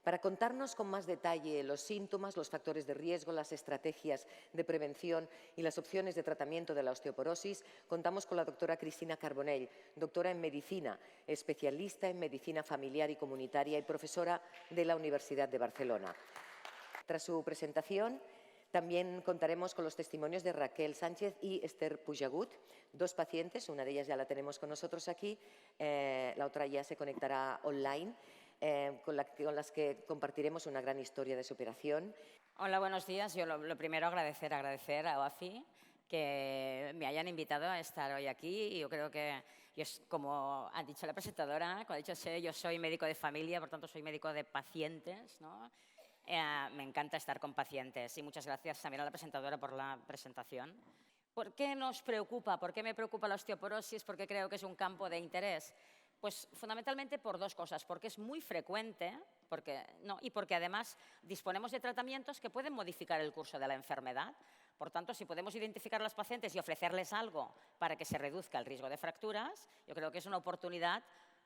Para contarnos con más detalle los síntomas, los factores de riesgo, las estrategias de prevención y las opciones de tratamiento de la osteoporosis, contamos con la doctora Cristina Carbonell, doctora en Medicina, especialista en Medicina Familiar y Comunitaria y profesora de la Universidad de Barcelona. Tras su presentación, también contaremos con los testimonios de Raquel Sánchez y Esther Pujagut, dos pacientes, una de ellas ya la tenemos con nosotros aquí, la otra ya se conectará online, con las que compartiremos una gran historia de superación. Hola, buenos días. Yo lo primero agradecer a OAFI que me hayan invitado a estar hoy aquí. Yo creo que, como ha dicho la presentadora, como ha dicho, yo soy médico de familia, por tanto soy médico de pacientes, ¿no? Me encanta estar con pacientes y muchas gracias también a la presentadora por la presentación. ¿Por qué nos preocupa? ¿Por qué me preocupa la osteoporosis? ¿Por qué creo que es un campo de interés? Pues fundamentalmente por dos cosas, porque es muy frecuente y porque además disponemos de tratamientos que pueden modificar el curso de la enfermedad. Por tanto, si podemos identificar a los pacientes y ofrecerles algo para que se reduzca el riesgo de fracturas, yo creo que es una oportunidad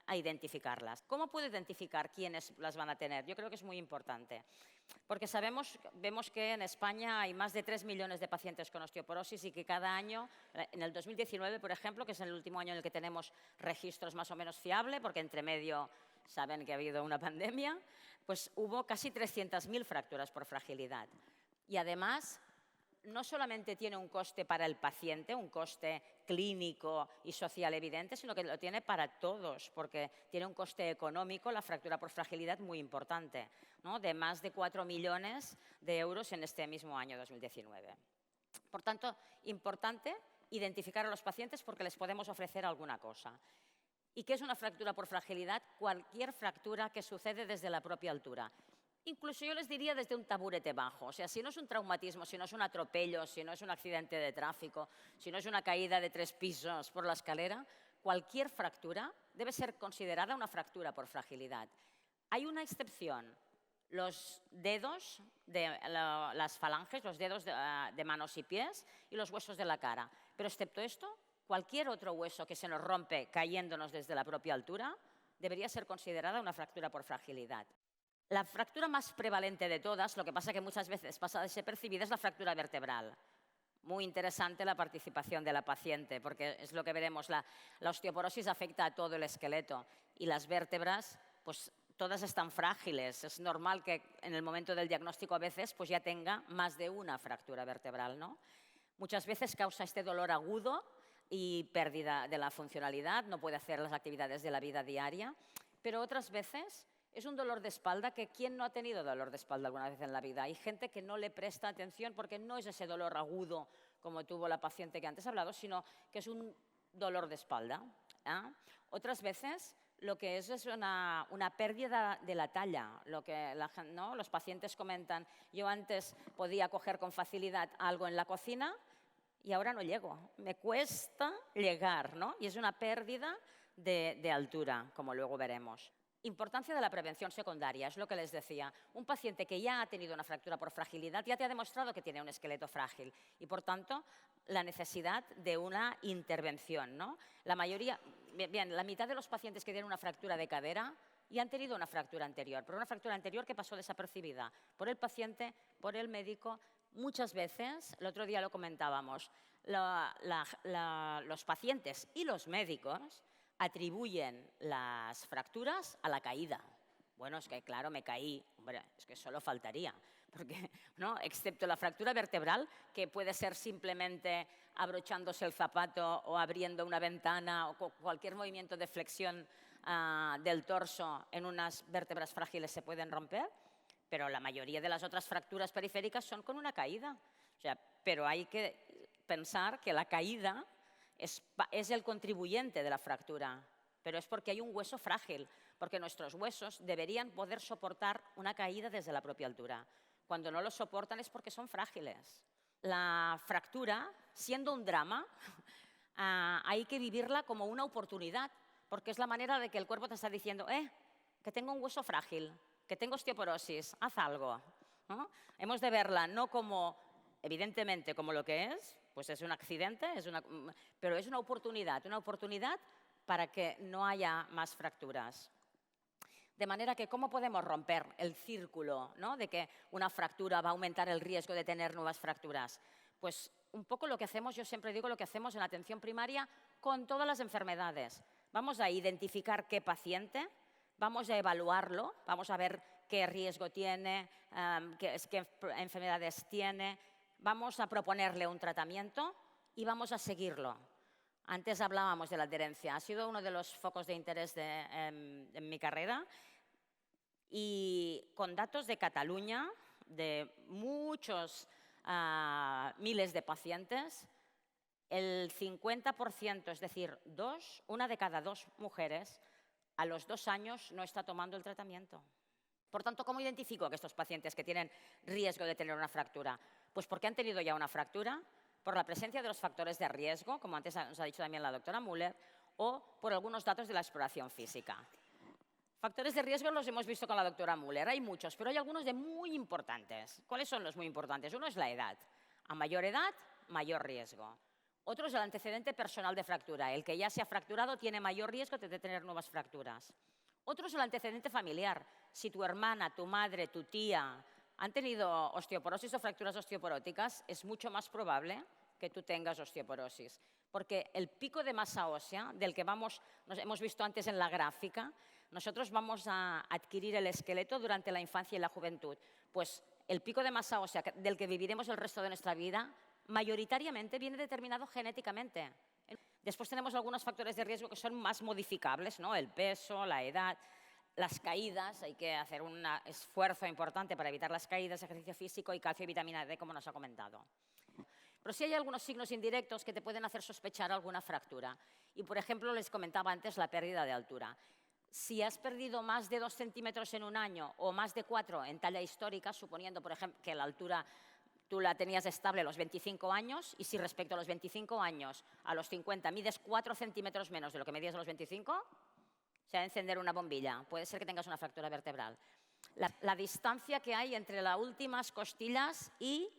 a identificarlas. ¿Cómo puedo identificar quiénes las van a tener? Yo creo que es muy importante, porque vemos que en España hay más de 3 millones de pacientes con osteoporosis y que cada año, en el 2019, por ejemplo, que es el último año en el que tenemos registros más o menos fiables, porque entre medio saben que ha habido una pandemia, pues hubo casi 300.000 fracturas por fragilidad. Y además, no solamente tiene un coste para el paciente, un coste clínico y social evidente, sino que lo tiene para todos, porque tiene un coste económico, la fractura por fragilidad, muy importante, ¿no? De más de 4 millones de euros en este mismo año 2019. Por tanto, importante identificar a los pacientes porque les podemos ofrecer alguna cosa. ¿Y qué es una fractura por fragilidad? Cualquier fractura que sucede desde la propia altura. Incluso yo les diría desde un taburete bajo. O sea, si no es un traumatismo, si no es un atropello, si no es un accidente de tráfico, si no es una caída de 3 pisos por la escalera, cualquier fractura debe ser considerada una fractura por fragilidad. Hay una excepción. Los dedos de las falanges, los dedos de manos y pies y los huesos de la cara. Pero excepto esto, cualquier otro hueso que se nos rompe cayéndonos desde la propia altura debería ser considerada una fractura por fragilidad. La fractura más prevalente de todas, lo que pasa que muchas veces pasa desapercibida, es la fractura vertebral. Muy interesante la participación de la paciente, porque es lo que veremos, la osteoporosis afecta a todo el esqueleto y las vértebras, pues todas están frágiles. Es normal que en el momento del diagnóstico a veces pues ya tenga más de una fractura vertebral, ¿no? Muchas veces causa este dolor agudo y pérdida de la funcionalidad, no puede hacer las actividades de la vida diaria, pero otras veces es un dolor de espalda que ¿quién no ha tenido dolor de espalda alguna vez en la vida? Hay gente que no le presta atención porque no es ese dolor agudo como tuvo la paciente que antes he hablado, sino que es un dolor de espalda. Otras veces lo que es una pérdida de la talla, lo que ¿no? Los pacientes comentan, yo antes podía coger con facilidad algo en la cocina y ahora no llego, me cuesta llegar, ¿no? Y es una pérdida de altura, como luego veremos. Importancia de la prevención secundaria, es lo que les decía. Un paciente que ya ha tenido una fractura por fragilidad ya te ha demostrado que tiene un esqueleto frágil y, por tanto, la necesidad de una intervención, ¿no? La mitad de los pacientes que tienen una fractura de cadera ya han tenido una fractura anterior, pero una fractura anterior que pasó desapercibida por el paciente, por el médico. Muchas veces, el otro día lo comentábamos, los pacientes y los médicos atribuyen las fracturas a la caída. Bueno, es que claro, me caí. Hombre, es que solo faltaría. Porque, ¿no? Excepto la fractura vertebral, que puede ser simplemente abrochándose el zapato o abriendo una ventana o cualquier movimiento de flexión del torso en unas vértebras frágiles se pueden romper, pero la mayoría de las otras fracturas periféricas son con una caída. O sea, pero hay que pensar que la caída es el contribuyente de la fractura, pero es porque hay un hueso frágil, porque nuestros huesos deberían poder soportar una caída desde la propia altura. Cuando no lo soportan es porque son frágiles. La fractura, siendo un drama, hay que vivirla como una oportunidad, porque es la manera de que el cuerpo te está diciendo, que tengo un hueso frágil, que tengo osteoporosis, haz algo, ¿no? Hemos de verla no como, evidentemente, como lo que es, pues es un accidente, pero es una oportunidad para que no haya más fracturas. De manera que, ¿cómo podemos romper el círculo, ¿no?, de que una fractura va a aumentar el riesgo de tener nuevas fracturas? Pues un poco lo que hacemos, yo siempre digo lo que hacemos en la atención primaria con todas las enfermedades. Vamos a identificar qué paciente, vamos a evaluarlo, vamos a ver qué riesgo tiene, qué enfermedades tiene, vamos a proponerle un tratamiento y vamos a seguirlo. Antes hablábamos de la adherencia, ha sido uno de los focos de interés en mi carrera y con datos de Cataluña, de muchos miles de pacientes, el 50%, es decir, una de cada 2 mujeres, a los 2 años no está tomando el tratamiento. Por tanto, ¿cómo identifico a estos pacientes que tienen riesgo de tener una fractura? Pues porque han tenido ya una fractura, por la presencia de los factores de riesgo, como antes nos ha dicho también la doctora Müller, o por algunos datos de la exploración física. Factores de riesgo los hemos visto con la doctora Müller, hay muchos, pero hay algunos de muy importantes. ¿Cuáles son los muy importantes? Uno es la edad. A mayor edad, mayor riesgo. Otro es el antecedente personal de fractura. El que ya se ha fracturado tiene mayor riesgo de tener nuevas fracturas. Otro es el antecedente familiar. Si tu hermana, tu madre, tu tía han tenido osteoporosis o fracturas osteoporóticas, es mucho más probable que tú tengas osteoporosis. Porque el pico de masa ósea, del que nos hemos visto antes en la gráfica, nosotros vamos a adquirir el esqueleto durante la infancia y la juventud. Pues el pico de masa ósea del que viviremos el resto de nuestra vida, mayoritariamente viene determinado genéticamente. Después tenemos algunos factores de riesgo que son más modificables, ¿no? El peso, la edad, las caídas, hay que hacer un esfuerzo importante para evitar las caídas, ejercicio físico y calcio y vitamina D, como nos ha comentado. Pero sí hay algunos signos indirectos que te pueden hacer sospechar alguna fractura. Y, por ejemplo, les comentaba antes la pérdida de altura. Si has perdido más de 2 centímetros en un año o más de 4 en talla histórica, suponiendo, por ejemplo, que la altura tú la tenías estable a los 25 años y si respecto a los 25 años a los 50 mides 4 centímetros menos de lo que medías a los 25, se va a encender una bombilla. Puede ser que tengas una fractura vertebral. La distancia que hay entre las últimas costillas y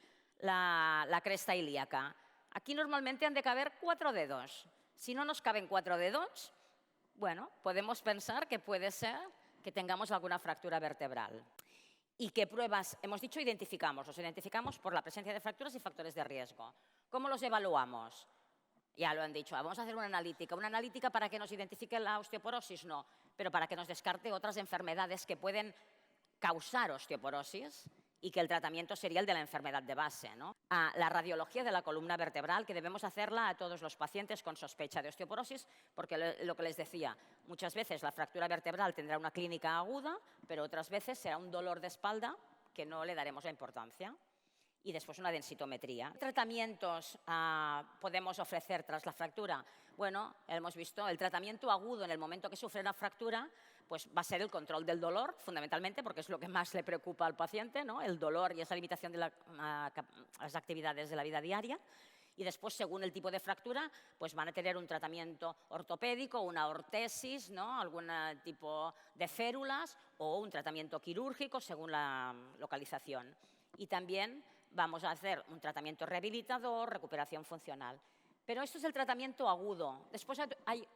la cresta ilíaca. Aquí normalmente han de caber 4 dedos. Si no nos caben 4 dedos, bueno, podemos pensar que puede ser que tengamos alguna fractura vertebral. ¿Y qué pruebas? Hemos dicho identificamos. Los identificamos por la presencia de fracturas y factores de riesgo. ¿Cómo los evaluamos? Ya lo han dicho, vamos a hacer una analítica. ¿Una analítica para que nos identifique la osteoporosis? No, pero para que nos descarte otras enfermedades que pueden causar osteoporosis y que el tratamiento sería el de la enfermedad de base, ¿no? La radiología de la columna vertebral, que debemos hacerla a todos los pacientes con sospecha de osteoporosis, porque lo que les decía, muchas veces la fractura vertebral tendrá una clínica aguda, pero otras veces será un dolor de espalda que no le daremos la importancia. Y después una densitometría. ¿Qué tratamientos podemos ofrecer tras la fractura? Bueno, hemos visto el tratamiento agudo en el momento que sufre la fractura, pues va a ser el control del dolor, fundamentalmente, porque es lo que más le preocupa al paciente, ¿no? El dolor y esa limitación de las actividades de la vida diaria. Y después, según el tipo de fractura, pues van a tener un tratamiento ortopédico, una ortesis, ¿no? Algún tipo de férulas o un tratamiento quirúrgico según la localización. Y también vamos a hacer un tratamiento rehabilitador, recuperación funcional. Pero esto es el tratamiento agudo. Después hay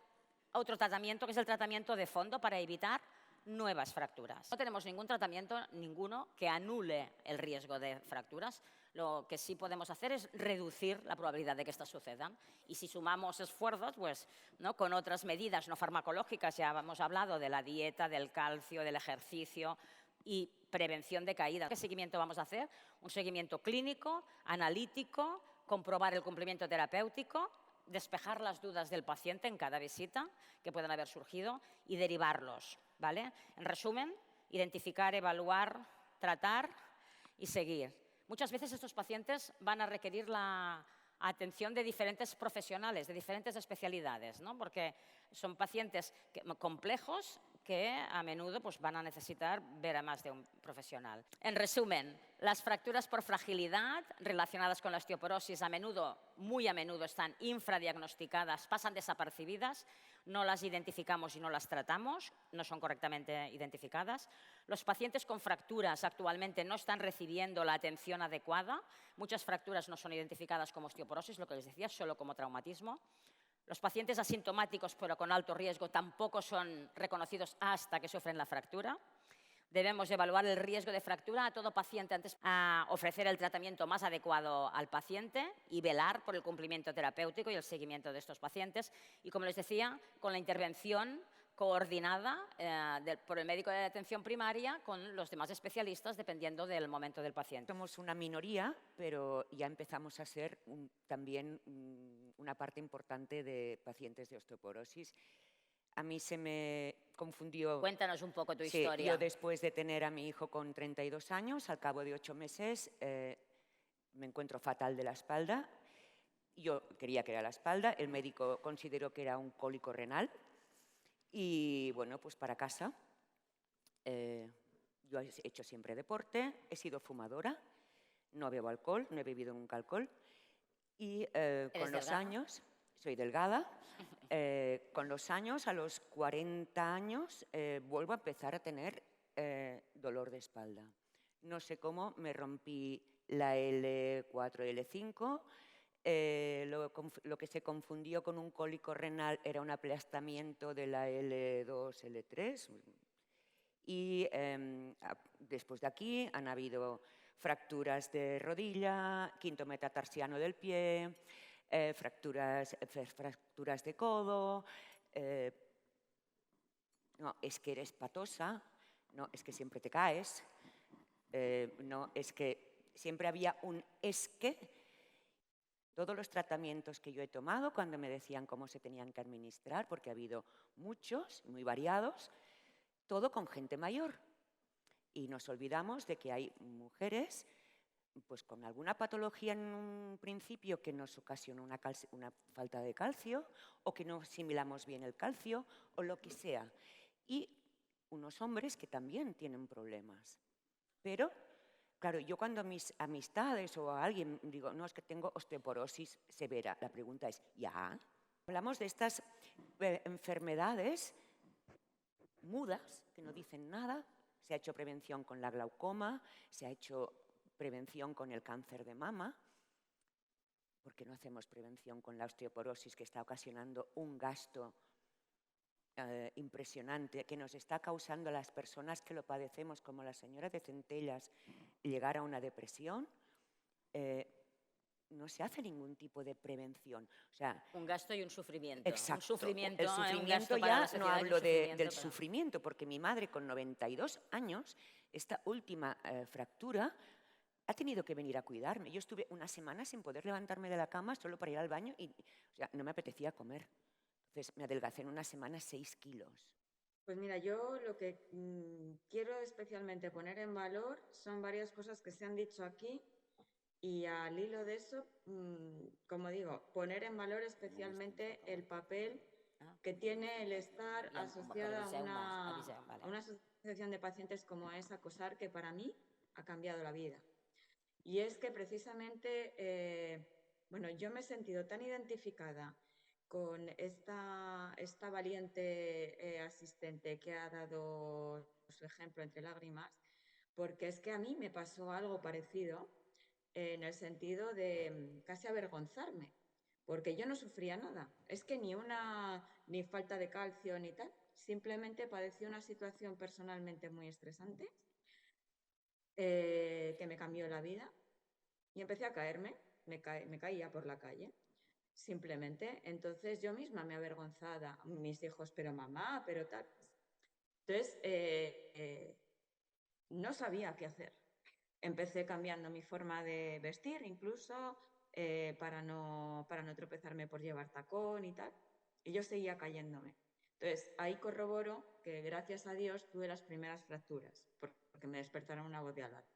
otro tratamiento que es el tratamiento de fondo para evitar nuevas fracturas. No tenemos ningún tratamiento, ninguno, que anule el riesgo de fracturas. Lo que sí podemos hacer es reducir la probabilidad de que estas sucedan. Y si sumamos esfuerzos, pues, ¿no?, con otras medidas no farmacológicas, ya hemos hablado de la dieta, del calcio, del ejercicio y prevención de caídas. ¿Qué seguimiento vamos a hacer? Un seguimiento clínico, analítico, comprobar el cumplimiento terapéutico, despejar las dudas del paciente en cada visita que puedan haber surgido y derivarlos, ¿vale? En resumen, identificar, evaluar, tratar y seguir. Muchas veces estos pacientes van a requerir la atención de diferentes profesionales, de diferentes especialidades, ¿no? Porque son pacientes complejos que a menudo pues, van a necesitar ver a más de un profesional. En resumen, las fracturas por fragilidad relacionadas con la osteoporosis muy a menudo están infradiagnosticadas, pasan desapercibidas, no las identificamos y no las tratamos, no son correctamente identificadas. Los pacientes con fracturas actualmente no están recibiendo la atención adecuada, muchas fracturas no son identificadas como osteoporosis, lo que les decía, solo como traumatismo. Los pacientes asintomáticos pero con alto riesgo tampoco son reconocidos hasta que sufren la fractura. Debemos evaluar el riesgo de fractura a todo paciente antes de ofrecer el tratamiento más adecuado al paciente y velar por el cumplimiento terapéutico y el seguimiento de estos pacientes. Y como les decía, con la intervención coordinada por el médico de atención primaria con los demás especialistas dependiendo del momento del paciente. Somos una minoría, pero ya empezamos a ser también una parte importante de pacientes de osteoporosis. A mí se me confundió. Cuéntanos un poco tu Sí, historia. yo después de tener a mi hijo con 32 años, al cabo de 8 meses, me encuentro fatal de la espalda. Yo creía que era la espalda, el médico consideró que era un cólico renal y bueno, pues para casa. Yo he hecho siempre deporte, he sido fumadora, no bebo alcohol, no he bebido nunca alcohol y con los años, soy delgada, con los años, a los 40 años, vuelvo a empezar a tener dolor de espalda. No sé cómo, me rompí la L4, L5, lo que se confundió con un cólico renal era un aplastamiento de la L2, L3 y después de aquí han habido fracturas de rodilla, quinto metatarsiano del pie, fracturas de codo, no, es que eres patosa, no, es que siempre te caes, no, es que siempre había un es que. Todos los tratamientos que yo he tomado cuando me decían cómo se tenían que administrar, porque ha habido muchos, muy variados, todo con gente mayor. Y nos olvidamos de que hay mujeres pues, con alguna patología en un principio que nos ocasiona una falta de calcio o que no asimilamos bien el calcio o lo que sea. Y unos hombres que también tienen problemas. Pero, claro, yo cuando a mis amistades o a alguien digo, no, es que tengo osteoporosis severa, la pregunta es, ¿ya? Hablamos de estas enfermedades mudas que no dicen nada. Se ha hecho prevención con la glaucoma, se ha hecho prevención con el cáncer de mama. ¿Por qué no hacemos prevención con la osteoporosis que está ocasionando un gasto impresionante que nos está causando a las personas que lo padecemos, como la señora de Centellas, llegar a una depresión? No se hace ningún tipo de prevención. O sea, un gasto y un sufrimiento. Exacto. Un sufrimiento, el sufrimiento un gasto ya para la sociedad, no hablo del pero... sufrimiento, porque mi madre con 92 años, esta última fractura, ha tenido que venir a cuidarme. Yo estuve una semana sin poder levantarme de la cama solo para ir al baño y o sea, no me apetecía comer. Entonces me adelgacé en una semana 6 kilos. Pues mira, yo lo que quiero especialmente poner en valor son varias cosas que se han dicho aquí y al hilo de eso, como digo, poner en valor especialmente el papel que tiene el estar asociada a una asociación de pacientes como es ACOSAR, que para mí ha cambiado la vida. Y es que precisamente, bueno, yo me he sentido tan identificada con esta valiente asistente que ha dado su ejemplo entre lágrimas, porque es que a mí me pasó algo parecido en el sentido de casi avergonzarme, porque yo no sufría nada. Es que ni falta de calcio ni tal, simplemente padecí una situación personalmente muy estresante que me cambió la vida y empecé a caerme, me caía por la calle. Simplemente, entonces yo misma me avergonzada, mis hijos, pero mamá, pero tal. Entonces, no sabía qué hacer. Empecé cambiando mi forma de vestir, incluso para no tropezarme por llevar tacón y tal. Y yo seguía cayéndome. Entonces, ahí corroboro que gracias a Dios tuve las primeras fracturas, porque me despertaron una voz de alarma.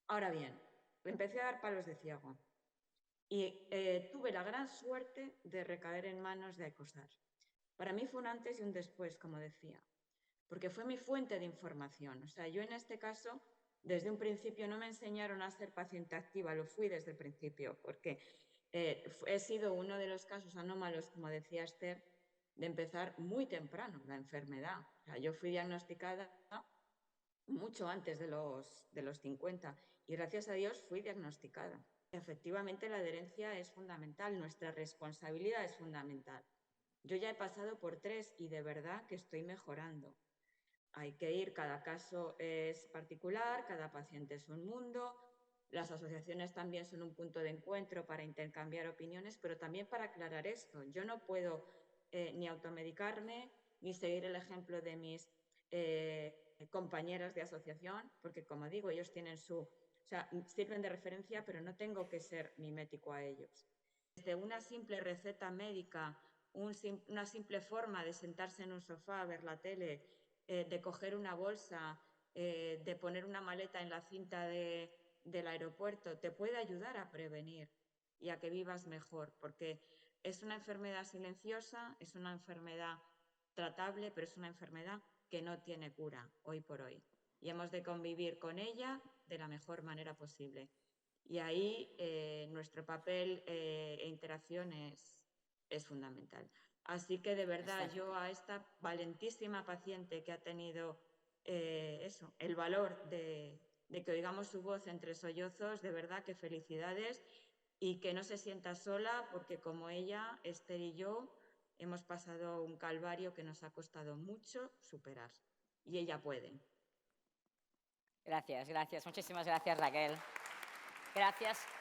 Ahora bien, empecé a dar palos de ciego. Y tuve la gran suerte de recaer en manos de ACOSAR. Para mí fue un antes y un después, como decía, porque fue mi fuente de información. O sea, yo en este caso, desde un principio no me enseñaron a ser paciente activa, lo fui desde el principio, porque he sido uno de los casos anómalos, como decía Esther, de empezar muy temprano la enfermedad. O sea, yo fui diagnosticada mucho antes de los 50 y gracias a Dios fui diagnosticada. Efectivamente, la adherencia es fundamental, nuestra responsabilidad es fundamental. Yo ya he pasado por 3 y de verdad que estoy mejorando. Hay que ir, cada caso es particular, cada paciente es un mundo. Las asociaciones también son un punto de encuentro para intercambiar opiniones, pero también para aclarar esto. Yo no puedo ni automedicarme ni seguir el ejemplo de mis compañeras de asociación, porque como digo, ellos tienen o sea, sirven de referencia, pero no tengo que ser mimético a ellos. Desde una simple receta médica, una simple forma de sentarse en un sofá, ver la tele, de coger una bolsa, de poner una maleta en la cinta del aeropuerto, te puede ayudar a prevenir y a que vivas mejor, porque es una enfermedad silenciosa, es una enfermedad tratable, pero es una enfermedad que no tiene cura hoy por hoy. Y hemos de convivir con ella de la mejor manera posible. Y ahí nuestro papel e interacción es fundamental. Así que de verdad yo a esta valentísima paciente que ha tenido el valor de que oigamos su voz entre sollozos, de verdad que felicidades y que no se sienta sola porque como ella, Esther y yo, hemos pasado un calvario que nos ha costado mucho superar y ella puede. Gracias, gracias. Muchísimas gracias, Raquel. Gracias.